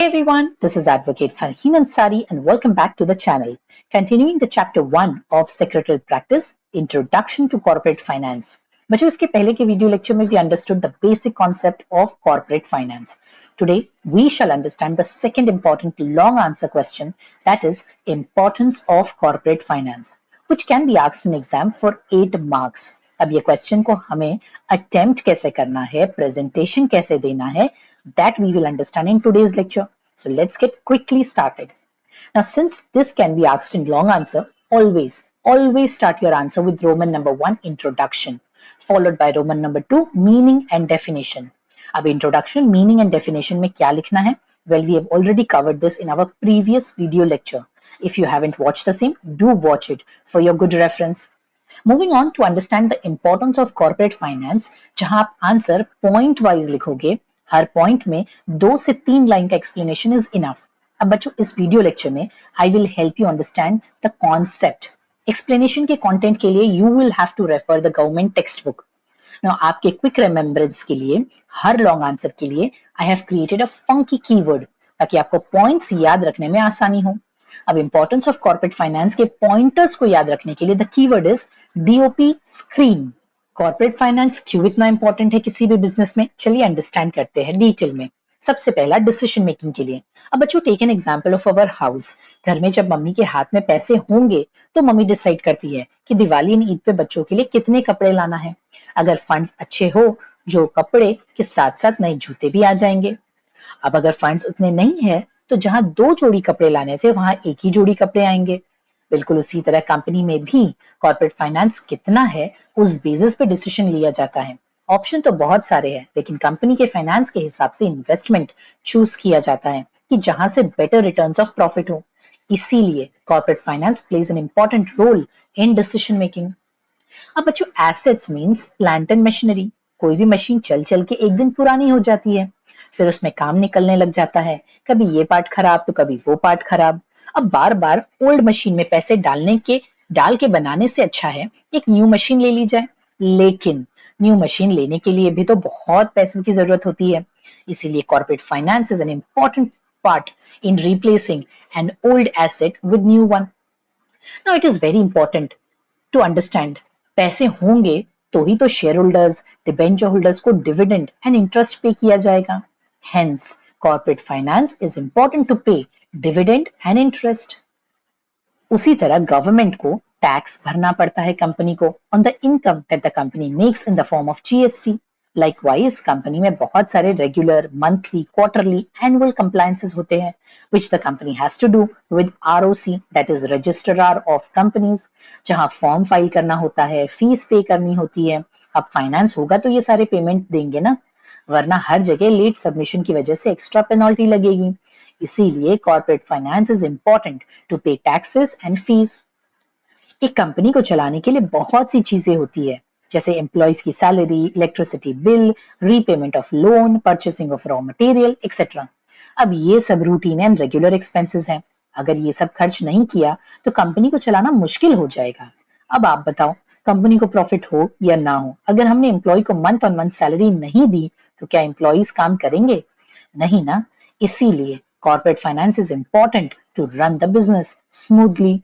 Hey everyone, this is Advocate Farheen Ansari and welcome back to the channel. Continuing the chapter 1 of Secretarial Practice, Introduction to Corporate Finance. बच्चों इसके पहले के video lecture में we understood the basic concept of corporate finance. Today we shall understand the second important long answer question, that is importance of corporate finance, which can be asked in exam for 8 marks. अब ये question को हमें attempt कैसे करना है, presentation कैसे देना है, that we will understand in today's lecture. So let's get quickly started. Now, since this can be asked in long answer, always start your answer with Roman number 1, introduction, followed by Roman number 2, meaning and definition. अब introduction, meaning and definition में क्या लिखना है? Well, we have already covered this in our previous video lecture. If you haven't watched the same, do watch it for your good reference. Moving on to understand the importance of corporate finance, जहां आप answer point wise लिखोगे, हर point में 2 से 3 line का explanation is enough. अब बच्चों इस video lecture में I will help you understand the concept. Explanation के कंटेंट के लिए you will have to refer the government text book. Now आपके क्विक रिमेम्बरेंस के लिए, हर लॉन्ग आंसर के लिए I have created a funky keyword ताकि आपको पॉइंट्स याद रखने में आसानी हो. अब इंपॉर्टेंस ऑफ कॉर्पोरेट फाइनेंस के पॉइंटर्स को याद रखने के लिए the keyword is DOP screen. Corporate finance क्यों इतना इंपॉर्टेंट है किसी भी बिजनेस में, चलिए अंडरस्टैंड करते हैं डिटेल में. सबसे पहला डिसीजन मेकिंग के लिए. अब बच्चों take an example of our house. घर में जब मम्मी के हाथ में पैसे होंगे तो मम्मी डिसाइड करती है कि दिवाली एंड ईद पे बच्चों के लिए कितने कपड़े लाना है. अगर फंड्स अच्छे हो, जो कपड़े के साथ साथ नए जूते भी आ जाएंगे. अब अगर फंड्स उतने नहीं है तो जहां 2 जोड़ी कपड़े लाने थे वहां एक ही जोड़ी कपड़े आएंगे. बिल्कुल उसी तरह कंपनी में भी कॉर्पोरेट फाइनेंस कितना है उस बेसिस पे डिसीजन लिया जाता है. ऑप्शन तो बहुत सारे हैं, लेकिन कंपनी के फाइनेंस के हिसाब से इन्वेस्टमेंट चूज किया जाता है कि जहां से बेटर रिटर्न्स ऑफ प्रॉफिट हो. इसीलिए corporate finance plays an important role in decision making. अब बच्चों assets means plant and machinery. कोई भी मशीन चल चल के एक दिन पुरानी हो जाती है, फिर उसमें काम निकलने लग जाता है. कभी ये पार्ट खराब तो कभी वो पार्ट खराब. अब बार बार ओल्ड मशीन में पैसे डाल के बनाने से अच्छा है एक न्यू मशीन ले ली जाए. लेकिन न्यू मशीन लेने के लिए भी तो बहुत पैसों की जरूरत होती है. इसीलिए corporate finance is an important part in replacing an old asset with new one. Now it is very important to understand, पैसे होंगे तो ही तो शेयर होल्डर्स, डिबेंचर होल्डर्स को डिविडेंड एंड इंटरेस्ट पे किया जाएगा. Hence, corporate finance is important to pay dividend and interest. उसी तरह गवर्नमेंट को टैक्स भरना पड़ता है कंपनी को on the income that the company makes in the form of GST. Likewise, company में बहुत सारे regular, monthly, quarterly, annual compliances होते हैं which the company has to do with ROC, that is Registrar of Companies, जहां form file करना होता है, fees पे करनी होती है. अब फाइनेंस होगा तो ये सारे पेमेंट देंगे ना, वरना हर जगह लेट सबमिशन की वजह से एक्स्ट्रा पेनल्टी लगेगी. इसीलिए corporate finance is important to pay taxes and fees. एक कंपनी को चलाने के लिए बहुत सी चीजें होती है, जैसे एम्प्लॉयज की salary, electricity bill, repayment of loan, purchasing of raw material etcetera. अब ये सब रूटीन एंड रेगुलर एक्सपेंसेस हैं. अगर ये सब खर्च नहीं किया तो कंपनी को चलाना मुश्किल हो जाएगा. अब आप बताओ, कंपनी को प्रॉफिट हो या ना हो, अगर हमने एम्प्लॉय को मंथ ऑन मंथ सैलरी नहीं दी तो क्या एम्प्लॉयज काम करेंगे? नहीं ना. इसीलिए corporate finance is important to run the business smoothly.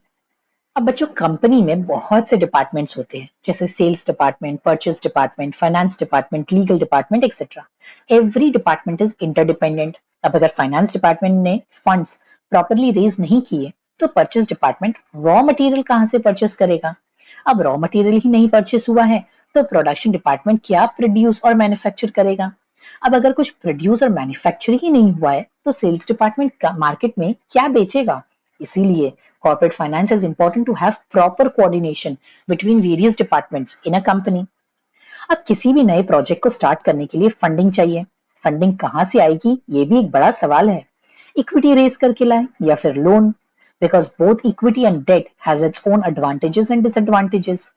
अब बच्चों कंपनी में बहुत से डिपार्टमेंट्स होते हैं, जैसे sales department, purchase department, finance department, legal department etcetera. Every department is interdependent. अब अगर फाइनेंस डिपार्टमेंट ने फंड्स प्रॉपरली रेज नहीं किए तो परचेस डिपार्टमेंट रॉ मटेरियल कहां से परचेस करेगा? अब रॉ मटेरियल ही नहीं परचेस हुआ है तो प्रोडक्शन डिपार्टमेंट क्या प्रोड्यूस और मैन्युफैक्चर करेगा? अब अगर कुछ प्रोड्यूस और मैन्युफैक्चर ही नहीं हुआ है तो सेल्स डिपार्टमेंट मार्केट में क्या बेचेगा? इसीलिए corporate finance is important to have proper coordination between various departments in a company. अब किसी भी नए प्रोजेक्ट को स्टार्ट करने के लिए फंडिंग चाहिए. फंडिंग कहां से आएगी ये भी एक बड़ा सवाल है. इक्विटी रेज करके लाए या फिर loan, because both equity and debt has its own advantages and disadvantages.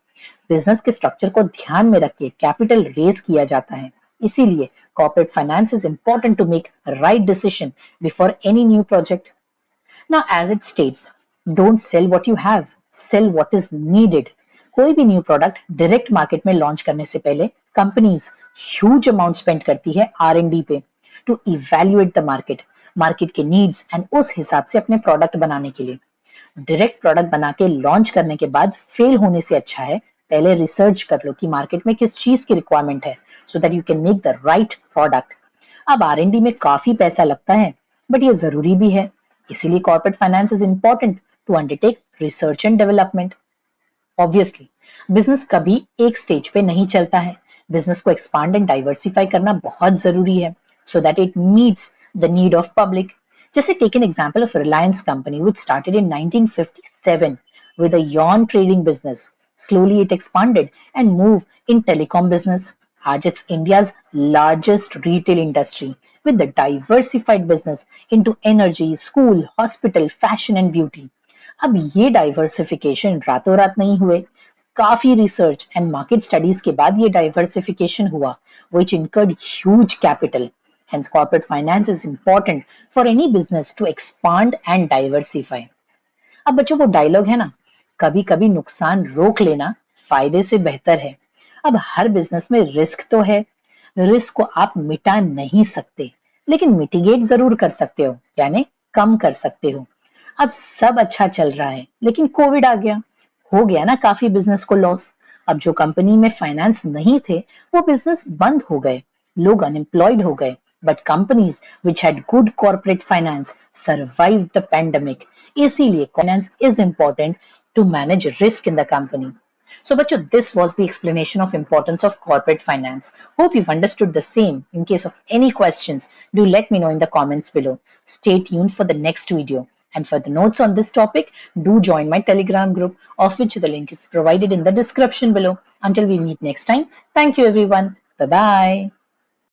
Business के स्ट्रक्चर को ध्यान में रख के कैपिटल रेज किया जाता है. इसीलिए corporate finance is important to make right decision before any new project. Now as it states, don't sell what you have, sell what is needed. कोई भी न्यू प्रोडक्ट डायरेक्ट मार्केट में launch करने से पहले कंपनीज ह्यूज अमाउंट स्पेंड करती है R&D पे to evaluate the market. Market के नीड्स एंड उस हिसाब से अपने प्रोडक्ट बनाने के लिए। डायरेक्ट प्रोडक्ट बना के लॉन्च करने के बाद फेल होने से अच्छा है पहले रिसर्च कर लो कि मार्केट में किस चीज की रिक्वायरमेंट है, so that you can make the right product. अब R&D में काफी पैसा लगता है, बट ये जरूरी भी है। इसीलिए corporate finance is important to undertake research and development. Obviously business कभी एक स्टेज पे नहीं चलता है। बिजनेस को एक्सपांड एंड डाइवर्सिफाई करना बहुत जरूरी है, so that it meets the need of public. जैसे take an example of Reliance company which started in 1957 with a yarn trading business. Slowly it expanded and moved in telecom business. आज it's India's largest retail industry with the diversified business into energy, school, hospital, fashion and beauty. अब ये diversification रातों रात नहीं हुए। काफी research and market studies के बाद ये डाइवर्सिफिकेशन हुआ, which incurred huge capital. Hence, corporate finance is important for any business to expand and diversify. अब बच्चों वो डायलॉग है ना, कभी कभी नुकसान रोक लेना फायदे से बेहतर है। अब हर बिजनेस में रिस्क तो है, रिस्क को आप मिटा नहीं सकते, लेकिन मिटिगेट जरूर कर सकते हो, यानी कम कर सकते हो। अब सब अच्छा चल रहा है, लेकिन कोविड आ गया, हो गया ना काफी बिजनेस को लॉस। अब जो कंपनी में फाइनेंस नहीं थे, वो बिजनेस बंद हो गए, लोग अनएम्प्लॉयड हो गए। But companies which had good corporate finance survive the pandemic. इसीलिए finance is important to manage risk in the company. So, Bacho, this was the explanation of importance of corporate finance. Hope you've understood the same. In case of any questions, do let me know in the comments below. Stay tuned for the next video. And for the notes on this topic, do join my Telegram group, of which the link is provided in the description below. Until we meet next time, thank you everyone. Bye bye.